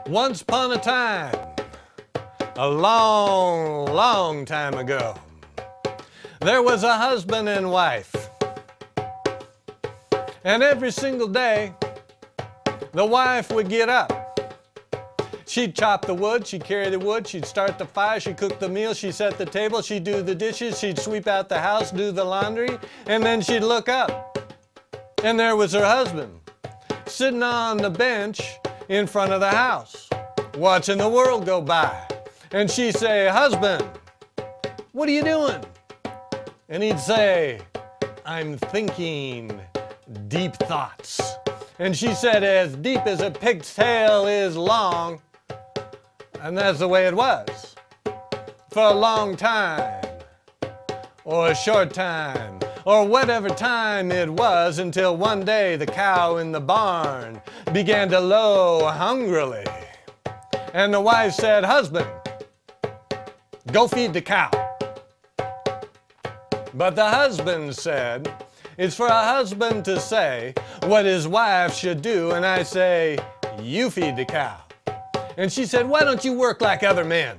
Once upon a time, a long, long time ago, there was a husband and wife. And every single day, the wife would get up. She'd chop the wood, she'd carry the wood, she'd start the fire, she'd cook the meal, she'd set the table, she'd do the dishes, she'd sweep out the house, do the laundry, and then she'd look up. And there was her husband, sitting on the bench in front of the house, watching the world go by. And she'd say, "Husband, what are you doing?" And he'd say, "I'm thinking deep thoughts." And she said, "As deep as a pig's tail is long." And that's the way it was. For a long time, or a short time, or whatever time it was, until one day the cow in the barn began to low hungrily. And the wife said, "Husband, go feed the cow." But the husband said, "It's for a husband to say what his wife should do," and I say, "You feed the cow." And she said, "Why don't you work like other men?"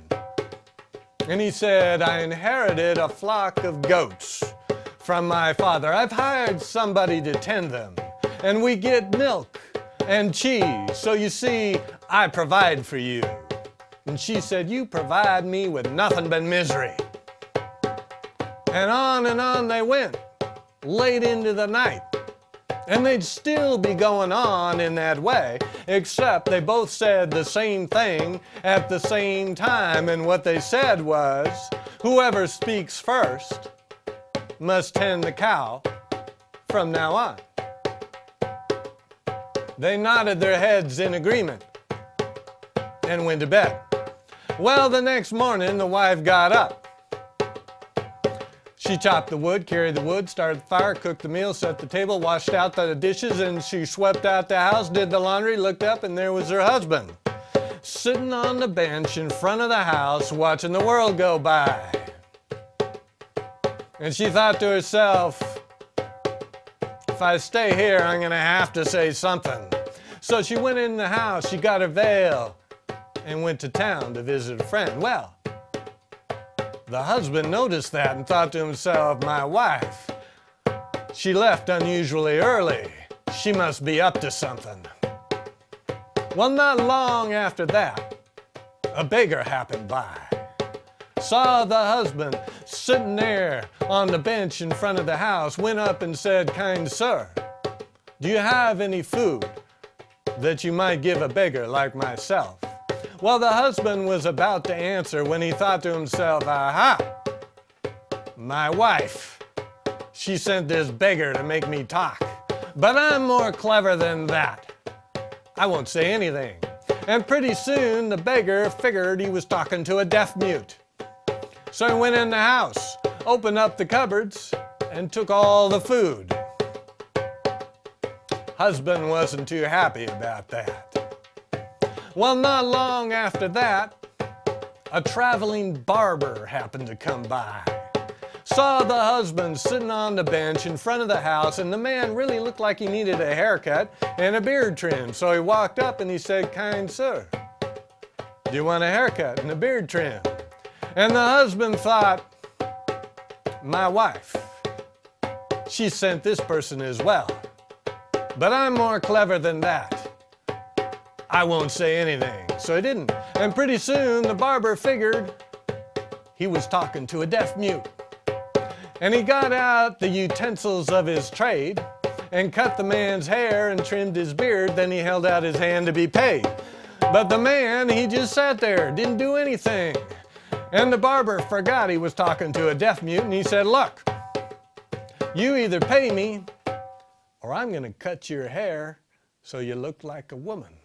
And he said, "I inherited a flock of goats from my father. I've hired somebody to tend them, and we get milk and cheese. So you see, I provide for you." And she said, "You provide me with nothing but misery." And on they went, late into the night. And they'd still be going on in that way, except they both said the same thing at the same time. And what they said was, whoever speaks first must tend the cow from now on. They nodded their heads in agreement and went to bed. Well, the next morning, the wife got up. She chopped the wood, carried the wood, started the fire, cooked the meal, set the table, washed out the dishes, and she swept out the house, did the laundry, looked up, and there was her husband, sitting on the bench in front of the house, watching the world go by. And she thought to herself, "If I stay here, I'm gonna have to say something." So she went in the house, she got her veil, and went to town to visit a friend. Well, the husband noticed that and thought to himself, "My wife, she left unusually early. She must be up to something." Well, not long after that, a beggar happened by, saw the husband sitting there on the bench in front of the house, went up and said, "Kind sir, do you have any food that you might give a beggar like myself?" Well, the husband was about to answer when he thought to himself, "Aha! My wife, she sent this beggar to make me talk. But I'm more clever than that. I won't say anything." And pretty soon the beggar figured he was talking to a deaf mute. So he went in the house, opened up the cupboards, and took all the food. Husband wasn't too happy about that. Well, not long after that, a traveling barber happened to come by. Saw the husband sitting on the bench in front of the house, and the man really looked like he needed a haircut and a beard trim. So he walked up and he said, "Kind sir, do you want a haircut and a beard trim?" And the husband thought, "My wife, she sent this person as well. But I'm more clever than that. I won't say anything." So he didn't. And pretty soon the barber figured he was talking to a deaf mute. And he got out the utensils of his trade and cut the man's hair and trimmed his beard. Then he held out his hand to be paid. But the man, he just sat there, didn't do anything. And the barber forgot he was talking to a deaf mute, and he said, "Look, you either pay me or I'm gonna cut your hair so you look like a woman."